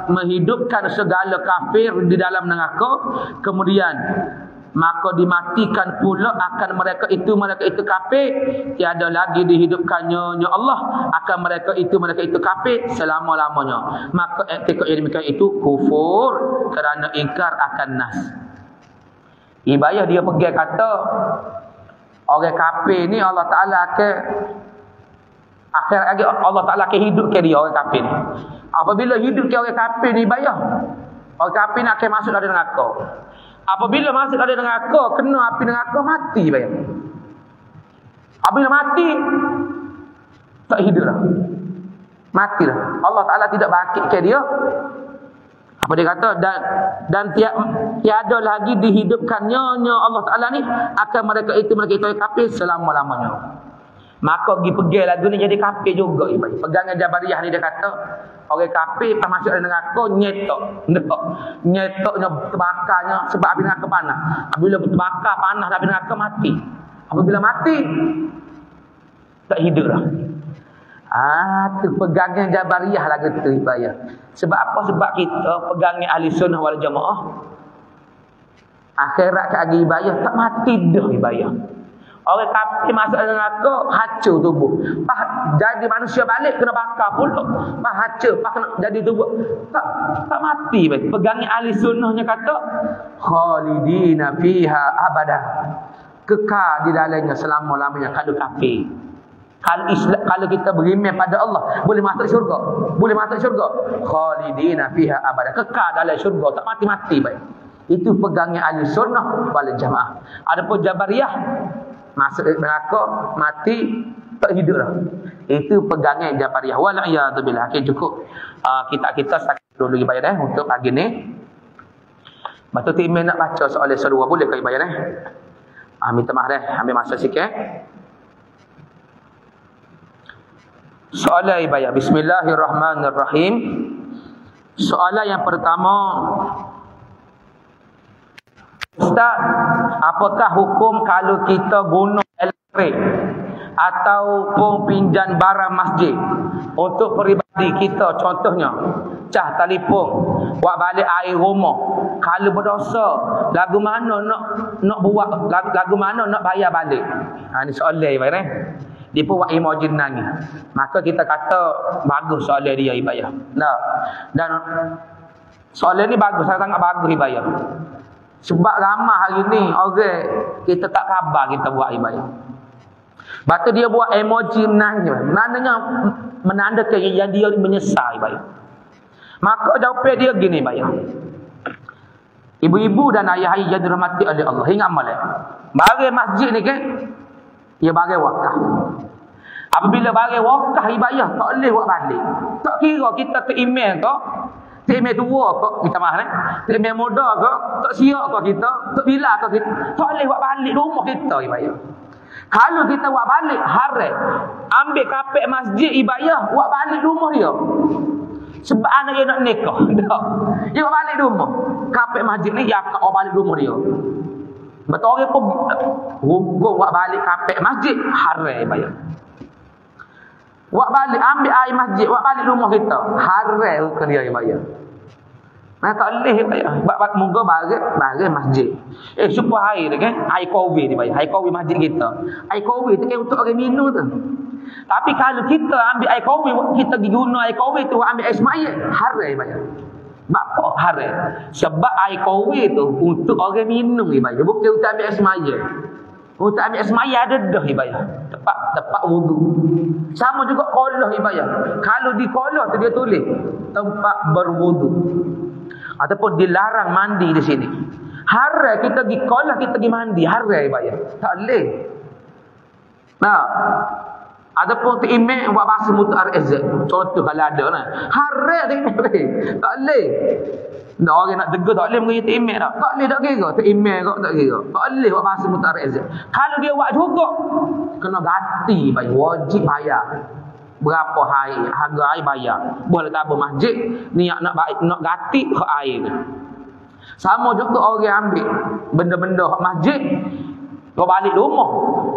menghidupkan segala kafir di dalam neraka, kemudian maka dimatikan pula akan mereka itu kafir, tiada lagi dihidupkannya Allah akan mereka itu kafir selama-lamanya. Maka iktikad yang demikian itu kufur kerana ingkar akan nas. Ibayah dia pergi kata orang kafir ni Allah Ta'ala akhir lagi Allah Ta'ala akan hidupkan dia orang kafir ni. Apabila hidupkan orang kafir ni ibayah, orang kafir ni akan masuk dalam neraka. Apabila masuk dalam neraka, kena api neraka, mati ibayah. Apabila mati tak hidup dah, mati dah. Allah Ta'ala tidak bangkitkan dia. Apa dia kata? Dan tiada lagi dihidupkannya Allah Ta'ala ni akan mereka itu kafir selama-lamanya. Maka pergi lagu ni jadi kafir juga. Pegangan Jabariyah ni dia kata orang kafir pas masuk dalam neraka nyetoknya terbakarnya sebab api neraka panas. Apabila terbakar panas api neraka mati. Apabila mati tak hidup dah. Tu pegangan Jabariyah lagu tu ibadah. Sebab apa? Sebab kita pegangan ahli sunnah wal jamaah. Akhirat ke ibadah tak mati dah ibadah. Orang kafir masuk dalam neraka, hancur tubuh. Jadi manusia balik kena bakar pula. Hancur, kena jadi tubuh. Tak mati baik. Pegangan ahli sunnahnya kata khalidina fiha abada. Kekal di dalamnya selama-lamanya kalau kafir. Kalau kita beriman pada Allah, boleh masuk syurga. Boleh masuk syurga. Khalidina fiha abada. Kekal dalam syurga, tak mati-mati baik. Itu pegangnya ahli sunnah wal jamaah. Adapun Jabariyah, Masuk neraka, mati, tak hidup dah. Itu pegangan Jabariyah. Wal'iyadzubillah. Okay, cukup. Kita sakit dulu lagi bayar untuk pagi ni. Lepas tu email nak baca soalan kedua. Boleh ke bayar minta maaf ambil masa sikit. Soalan ibayah. Bismillahirrahmanirrahim. Soalan yang pertama, Ustaz, apakah hukum kalau kita guna elektrik ataupun pinjam barang masjid untuk peribadi kita, contohnya cah telefon buat balik air rumah, kalau berdosa lagu mana nak buat, lagu mana nak bayar balik? Ni soalan ibayah dia pun buat emoji nangis. Maka kita kata bagus soalan dia ibayah. Nah, dan soalan ni bagus, sangat bagus ibayah. Sebab ramai hari ni orang kita tak khabar kita buat ibadah. Lepas tu dia buat emoji menangis. Maknanya menandakan yang dia menyesal ibadah. Maka jawapan dia gini ibadah. Ibu-ibu dan ayah-ayah yang dirahmati oleh Allah, ingat malam. Bagi masjid ni kan, dia bagi wakaf. Apabila bagi wakaf ibadah, tak boleh buat balik. Tak kira kita email ke, email tua kok kita mahal email muda kok tak siap kok kita tak bila kok kita tak boleh buat balik rumah kita ibayah. Kalau kita buat balik haram, ambil kapek masjid ibayah buat balik rumah dia sebab anak dia nak nikah tak dia buat balik rumah kapek masjid ni dia akan buat balik rumah dia. Betul orang pun hukum buat balik kapek masjid haram ibayah. Buat balik, ambil air masjid, buat balik rumah kita. Haram ke dia bayar. Nah, tak boleh bayar. Buat moga bagi masjid. Supaya air kan, air kowe dibayar. Air kowe masjid kita. Air kowe tu kan untuk orang minum tu. Tapi kalau kita ambil air kowe, kita guna air kowe tu ambil air semaya, haram bayar. Apa haram? Sebab air kowe tu untuk orang minum dibayar. Bukan untuk ambil air semaya. Untuk ambil air semaya ada dah dibayar. Tempat wudu. Sama juga kolah ibayah. Kalau di kolah tu dia tulis tempat berwudu. Ataupun dilarang mandi di sini. Haram kita pergi kolah, kita pergi mandi. Haram ibayah. Tak boleh. Nah, ataupun email buat bahasa mutar azab. Contoh kalau ada nah. Haram email. Tak boleh. Nak orang nak tegur tak boleh mengaji email tak. Tak boleh tak kira. Email kok tak kira. Tak boleh buat bahasa mutar azab. Kalau dia buat juga kena ganti bayar, wajib bayar. Berapa hari harga air bayar. Boleh tabur masjid niat nak baik nak ganti ke air. Sama juga orang ambil benda-benda hak masjid kau balik rumah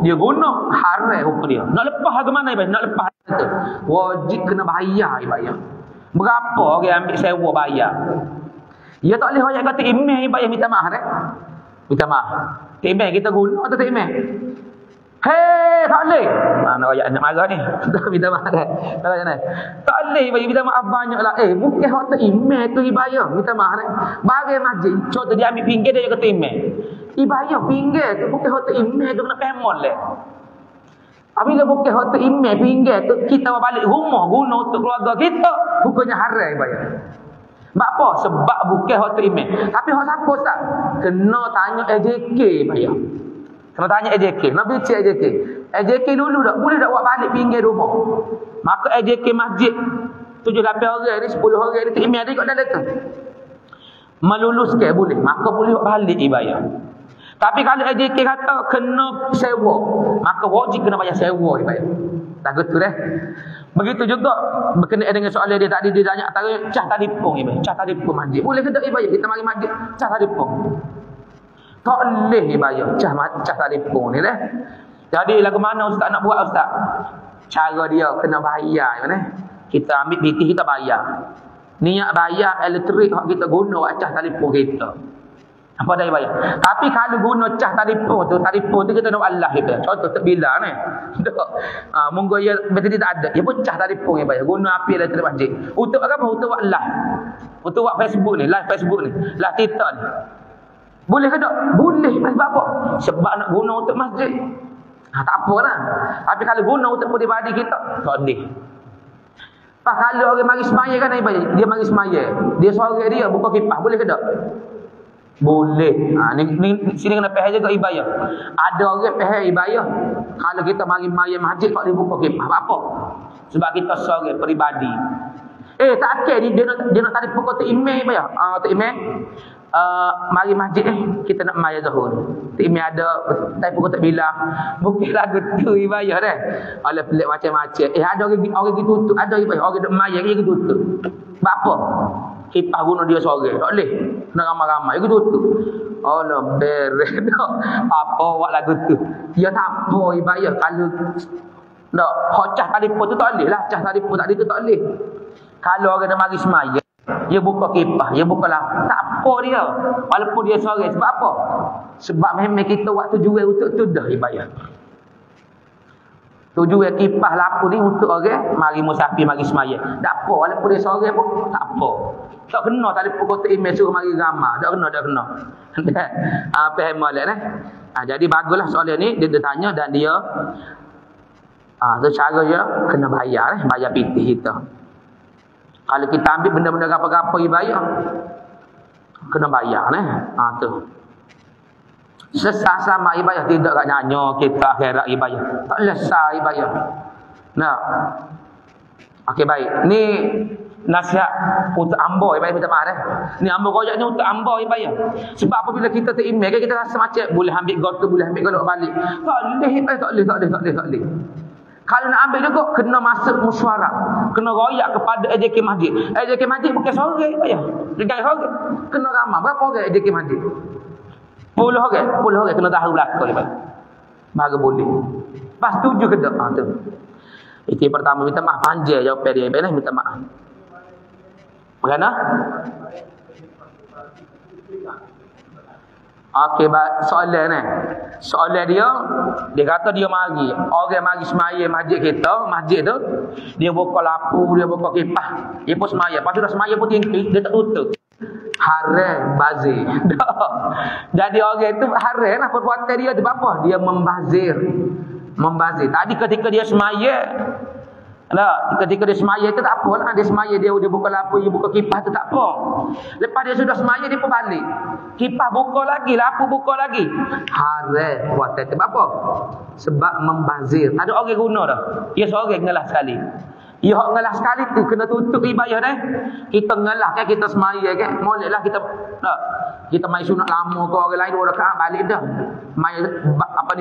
dia guna haram hukum dia. Nak lepas harga mana bayar? Nak lepas tu wajib kena bayar bayar. Berapa orang ambil sewa bayar? Dia tak boleh orang kata email bayar minta maaf minta maaf. Email kita guna atau email? Hei, tak boleh. Mana ayat nak marah ni? Dah minta maaf dah. Tak boleh. Tak boleh bagi minta maaf banyaklah. Bukan hak tu email tu dibayar. Minta maaf dah. Bagi masjid, contoh dia ambil pinggir dia kata email. Dibayar pinggir tu bukan hak tu email tu kena payment lah. Apabila bukan hak tu email pinggir tu kita balik rumah guna untuk keluarga kita, hukumnya haram bayar. Sebab apa? Sebab bukan hak tu email. Tapi hak siapa tak? Kena tanya AJK bayar. Kena tanya AJK. Nak bincang AJK. AJK dulu tak boleh tak buat balik pinggir rumah. Maka AJK masjid 7-8 orang ni, 10 orang ni email dia kat dalam tu. Meluluskan boleh. Maka boleh buat balik bayar. Tapi kalau AJK kata kena sewa, maka wajib kena bayar sewa bayar. Tak betul Begitu juga berkenaan dengan soalan dia tadi, dia tanya antara cah telefon ibayah. Cah telefon masjid. Boleh ke tak ibayah? Kita mari masjid cah telefon. Tak boleh ibayah cah telefon ni dah. Jadi lagu mana ustaz nak buat ustaz? Cara dia kena bayar mana? Kita ambil BT kita bayar. Niat bayar elektrik hak kita guna buat cah telefon kita. Apa dah bayar? Tapi kalau guna cah telefon tu kita nak Allah kita. Contoh terbila ni. Monggo ya betul tak ada. Dia pun cah telefon yang bayar. Guna api elektrik masjid. Untuk apa? Untuk buat live. Untuk buat Facebook ni, live Facebook ni, live Twitter ni. Boleh ke tak? Boleh. Sebab apa? Sebab nak guna untuk masjid. Tak apa lah. Tapi kalau guna untuk peribadi kita, tak boleh. Pak kalau orang mari semaya kan dia mari semaya. Dia suara dia buka kipas, boleh ke tak? Boleh. Ni sini kena faham juga ibayah. Ada orang faham ibayah. Kalau kita mari mayat masjid tak boleh buka kipas. Apa? Sebab kita seorang peribadi. Tak akal dia nak tarik pokok tu email ibayah. Tu email. Mari masjid kita nak mayat Zuhur. Tu email ada tarik pokok tak bilang. Bukan lagu tu ibayah dah. Oleh pelik macam-macam. Ada orang gitu tutup. Ada ibayah orang nak mayat dia gitu tutup. Sebab apa? Kipas guna dia seorang. Tak boleh. Kena ramai-ramai. Itu tutup. Oh no, beres dah. Apa buat lagu tu? Dia tak apa ibayah. Kalau tak, cah telefon tu tak boleh lah. Cah telefon tak boleh tu tak boleh. Kalau orang nak mari semaya, dia buka kipas, dia buka lampu. Tak apa dia. Walaupun dia seorang. Sebab apa? Sebab memang kita waktu jual untuk tu dah ibayah. Tujuan kipas lampu ni untuk orang mari musafir, mari semaya. Tak apa, walaupun dia seorang pun tak apa. Tak kena tadi pukul tu email suruh mari ramah. Tak kena. Faham molek eh? Jadi baguslah soalan ni dia tanya dan dia tu cara dia kena bayar bayar pitih kita. Kalau kita ambil benda-benda apa-apa ibayah kena bayar tu. Sesat sama ibayah tidak kat nyanyo kita akhirat ibayah. Tak lesah ibayah. Nah. Okey baik. Ni nasihat untuk hamba ibayah minta maaf Ni hamba royak ni untuk hamba ibayah. Sebab apabila kita email kan kita rasa macam boleh ambil gotu, boleh ambil golok balik. Tak boleh. Kalau nak ambil juga kena masuk mesyuarat. Kena royak kepada AJK Masjid. AJK Masjid bukan seorang ibayah. Dia seorang. Kena ramai. Berapa orang AJK Masjid? 10 orang kena tahu belakang ni. Baru boleh. Pas tujuh ke tak? Tu. Itu pertama minta maaf panjang jawapan dia. Baiklah minta maaf. Bagaimana? Okey, soalan ni. Soalan dia kata dia mari. Orang mari semaya masjid kita, masjid tu, dia buka lampu, dia buka kipas. Dia pun semaya. Lepas tu dah semaya pun tinggi, dia tak tutup. Haram bazir. Jadi orang itu haram lah perbuatan dia tu apa? Dia membazir. Tadi ketika dia semaya, ketika dia semaya itu tak apalah. Dia semaya dia buka lampu, dia buka kipas tu tak apa. Lepas dia sudah semaya dia pun balik. Kipas buka lagi, lampu buka lagi. Haram perbuatan itu apa? Sebab membazir. Ada orang guna dah. Dia seorang ngalah sekali. Ya hak ngalah sekali tu kena tutup ibayah dah. Kita ngalah kan kita semaya kan. Moleklah kita mai sunat lama ke orang lain 2 rakaat balik dah. Mai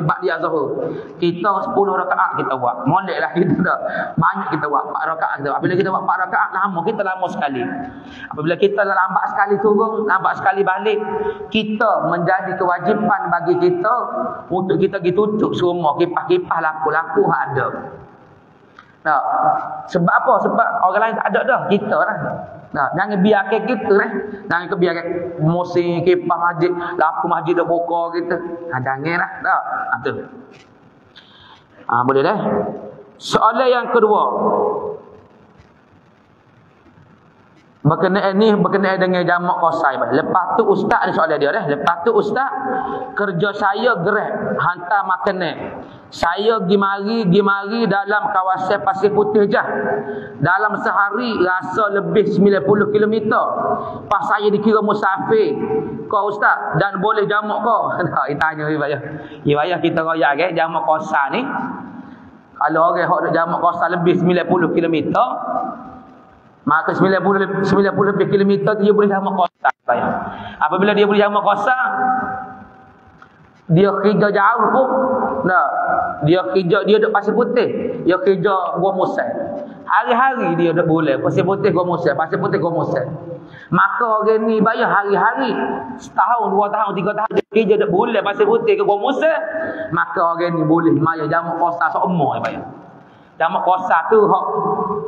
bak dia Zuhur. Kita 10 rakaat kita buat. Moleklah kita dah. Banyak kita buat 4 rakaat dah. Apabila kita buat 4 rakaat lama sekali. Apabila kita lambat sekali turun, lambat sekali balik, kita menjadi kewajipan bagi kita untuk kita pergi tutup semua kipas-kipas lampu-lampu hak ada. Sebab apa? Sebab orang lain tak ada dah. Kita lah. Jangan biarkan kita lah. Jangan biarkan musim kipas masjid, lampu masjid dah buka kita. Jangan lah. Tu. Boleh dah. Soalan yang kedua. Berkenaan dengan jamak qasai. Lepas tu ustaz ni soalan dia dah. Lepas tu ustaz kerja saya Grab hantar makanan. Saya pergi mari dalam kawasan Pasir Putih je. Dalam sehari rasa lebih 90 km. Pas saya dikira musafir. Kau ustaz dan boleh jamak kau. Dia tanya ibayah kita royak ke jamak qasai ni. Kalau orang hok nak jamak qasai lebih 90 km, maka 90 lebih kilometer dia boleh jamak qasai. Apabila dia boleh jamak qasai, dia kerja jauh pun dia duduk Pasir Putih, dia kerja Gua Musai. Hari-hari dia duduk boleh Pasir Putih Gua Musai. Maka orang ni bayar hari-hari, setahun, 2 tahun, 3 tahun dia kerja duduk boleh Pasir Putih ke Gua Musai, maka orang ni boleh bayar jamak qasai seumur dia bayar. Jamak qasai tu hak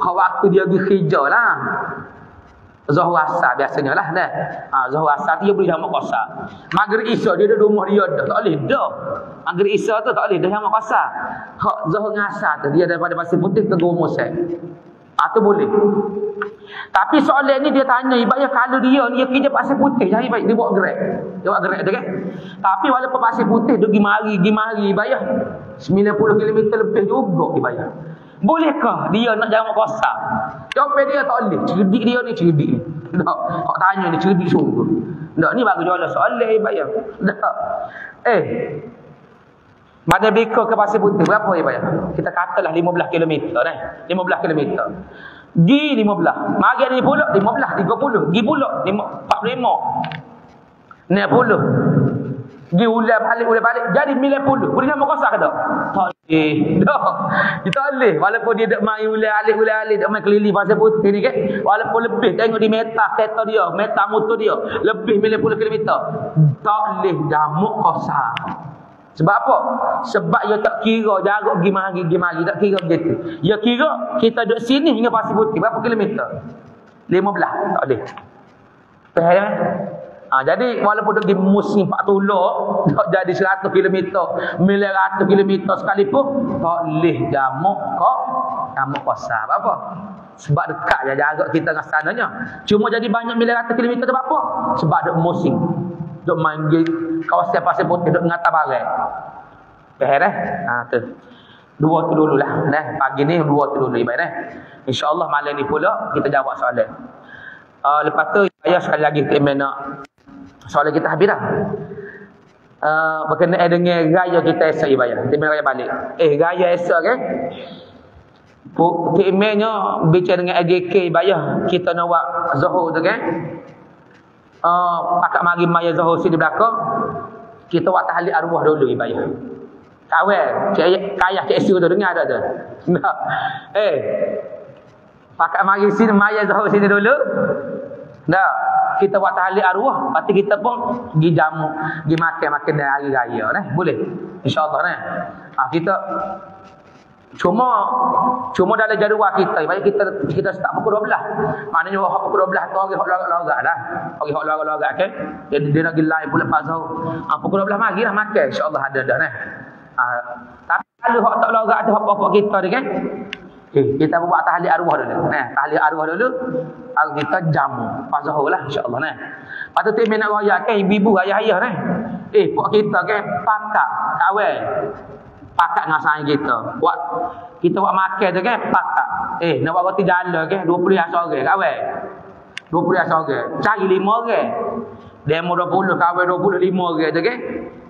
waktu dia pergi kerja lah. Zuhur asar biasanya lah dah. Zuhur asar tu dia boleh jamak qasai. Maghrib isyak dia duduk rumah dia dah. Tak boleh dah. Maghrib isyak tu tak boleh dah jamak qasai. Hak zuhur asar tu dia daripada Pasir Putih ke Gua Musai. Tu boleh. Tapi soalan ni dia tanya ibarat kalau dia kerja Pasir Putih jadi baik dia buat Grab. Dia buat Grab tu kan. Tapi walaupun Pasir Putih dia pergi mari ibarat 90 km lebih juga ibarat. Bolehkah dia nak jamak kosa? Jawapan dia tak boleh. Cerdik dia ni cerdik ni. Tak. Kau tanya ni cerdik sungguh. Tak, ni baru jualan soalan bayar. Tak. Mana beka ke Pasir Putih berapa bayar? Kita katalah 15 km dah. 15 km. Gi 15. Mari ni pula 15, 30. Gi pula 45. 60. Gi ulang balik. Jadi 90. Boleh nama kosak ke tak? Tak boleh. Tak. Kita boleh. Walaupun dia tak main ulang alik, tak main keliling Pasir Putih ni kan. Walaupun lebih. Tengok di meta kereta dia. Meta motor dia. Lebih 90 km. Tak boleh jamuk kosak. Sebab apa? Sebab dia tak kira jarak pergi mari. Tak kira begitu. Dia kira kita duduk sini hingga Pasir Putih. Berapa kilometer? 15. Tak boleh. Faham? Jadi walaupun duduk di musim 40, tak jadi 100 km, 900 km sekalipun, tak boleh jamuk kosa. Apa? Sebab dekat je jarak kita dengan sananya. Cuma jadi banyak 900 km tu apa? Sebab duduk musim. Duk main kawasan Pasir Putih, duk ngata barang. Faham tu. Dua tu dululah. Pagi ni dua tu dulu ibarat. InsyaAllah malam ni pula kita jawab soalan. Lepas tu saya sekali lagi kita nak soalan kita habis dah. Berkenaan dengan raya kita esok ibarat. Kita raya balik. Raya esok kan? Keimennya bicara dengan AJK ibarat. Kita nak buat Zuhur tu kan? Pakak mari maya Zuhur sini belakang. Kita buat tahlil arwah dulu ibarat. Kawal, kayah Cik Su tu dengar tak tu? Nak. Pakak mari sini maya Zuhur sini dulu. Dah, kita buat tahlil arwah, lepas tu kita pun pergi jamu, pergi makan dari hari raya boleh. Insya-Allah kita cuma dalam jadual kita, kita start pukul 12. Maknanya pukul 12 tu orang hok lorak dah. Orang hok lorak kan. Dia nak pergi live pula pas Zuhur. Pukul 12 marilah makan, insya-Allah ada dah tapi kalau hok tak lorak tu hok kita dia kan. Kita buat tahlil arwah dulu. Tahlil arwah dulu. Kita jamu. Pas Zuhur lah insya-Allah Lepas tu nak royak kan ibu-ibu ayah-ayah pok kita kan pakak kawal. Pakak dengan sayang kita. Kita buat makan tu kan pakak. Nak buat roti jala kan 20 orang kawal. 20 orang. Cari 5 orang. Demo 20 kawal 25 orang tu kan.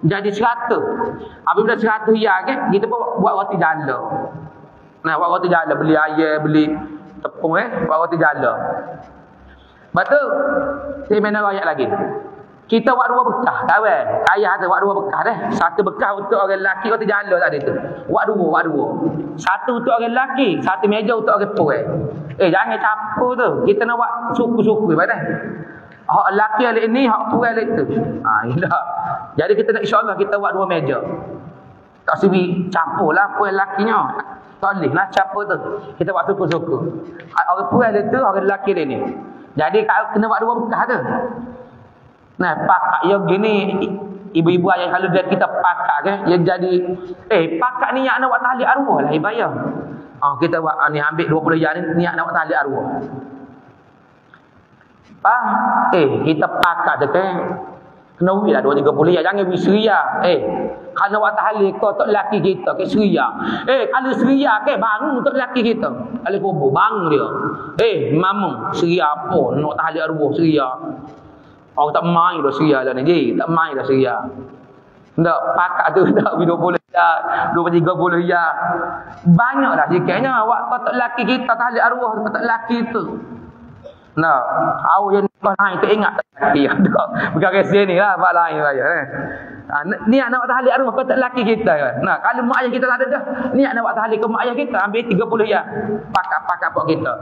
Jadi 100. Apabila 100 ya kan kita pun buat roti jala. Buat roti jala, beli ayam, beli tepung buat roti jala. Lepas tu saya mana royak lagi. Kita buat 2 bekah kawan. Ayah ada buat 2 bekah Satu bekah untuk orang lelaki roti jala tadi tu. Buat dua. Satu untuk orang lelaki, satu meja untuk orang perempuan. Jangan campur tu. Kita nak buat suku-suku badan. Hak lelaki alik ni, hak perempuan alik tu. Jadi kita nak insya-Allah kita buat 2 meja. Tak siwi campurlah puan lakinya. Tak boleh nak campur tu. Kita buat suku-suku. Orang puan dia tu, orang lelaki dia ni. Jadi kalau kena buat 2 bekah tu. Pakak yang gini ibu-ibu ayah kalau dia kita pakak kan, dia jadi pakak ni yang nak buat tahlil arwah lah ibayah. Kita buat ni ambil 20 jam ni niat nak buat tahlil arwah. Kita pakak tu kan kena wui lah 2-30 jangan wui seria. Kalau buat tahlil kau tak lelaki kita ke seria. Kalau seria ke bangun untuk lelaki kita. Kalau kubur bangun dia. Mamang seria apa nak tahlil arwah seria. Orang tak main dah seria lah ni. Tak main dah seria. Tak pakak tu tak 20 jam 20-30 jam. Banyak dah sikitnya waktu tak lelaki kita tahlil arwah tak lelaki tu. Awak yang lain tu ingat tak lelaki. Bukan kisah ni lah buat lain saja. Niat nak buat tahlil arwah kau tak lelaki kita kan. Kalau mak ayah kita tak ada dah. Niat nak buat tahlil ke mak ayah kita ambil 30 jam. Pakak-pakak pak kita.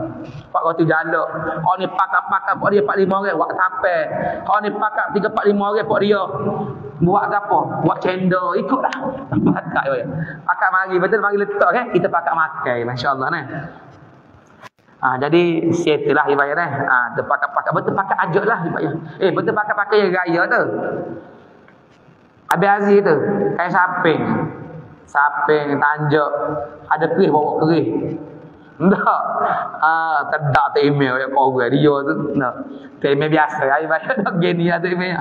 Pak roti jala. Orang ni pakak-pakak pak dia 45 orang buat tapel. Orang ni pakak 3-4-5 orang pak dia. Buat apa? Buat cendol ikutlah. Pakak je. Pakak mari betul mari letak kan. Kita pakak makan masya-Allah jadi setelah ibadah pakak-pakak betul pakak ajaklah ibadah. Betul pakak-pakak yang raya tu. Habis Aziz tu kayak saping tanjak ada kerih bawa kerih. Tak kedak tu email yang kau dia tu. Tu email biasa ibadah tak gini tu email.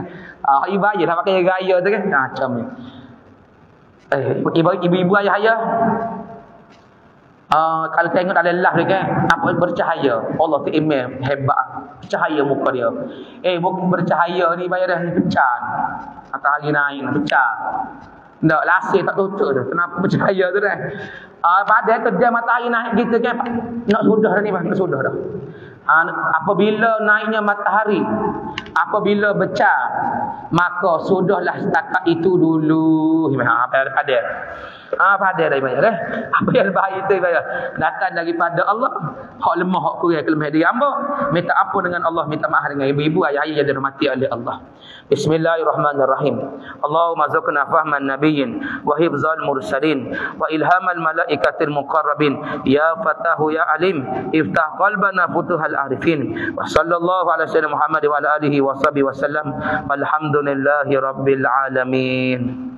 Ibadah lah pakai raya tu kan macam ni. Ibu-ibu ayah-ayah Kalau tengok dalam live dia kan, nampak bercahaya. Allah tu email hebat. Cahaya muka dia. Bukan bercahaya ni bayar dah pecah. Matahari naik pecah. Tak, lasir tak tutup tu. Kenapa bercahaya tu dah? Padahal kerja matahari naik kita kan, nak sudah dah ni, nak sudah dah. Apabila naiknya matahari, apabila becah, maka sudahlah setakat itu dulu. Padahal dah bayar dah. Apa yang bahaya tu bayar datang daripada Allah. Hak lemah, hak kurang, kelemahan diri hamba, minta ampun dengan Allah, minta maaf dengan ibu-ibu, ayah-ayah yang dirahmati oleh Allah. Bismillahirrahmanirrahim. Allahumma zukna fahman nabiyyin wa hifzal mursalin wa ilhamal malaikatil muqarrabin ya fatahu ya alim iftah qalbana futuhal arifin wa sallallahu ala sayyidina Muhammad wa ala alihi wa sahbihi wa sallam walhamdulillahi rabbil alamin.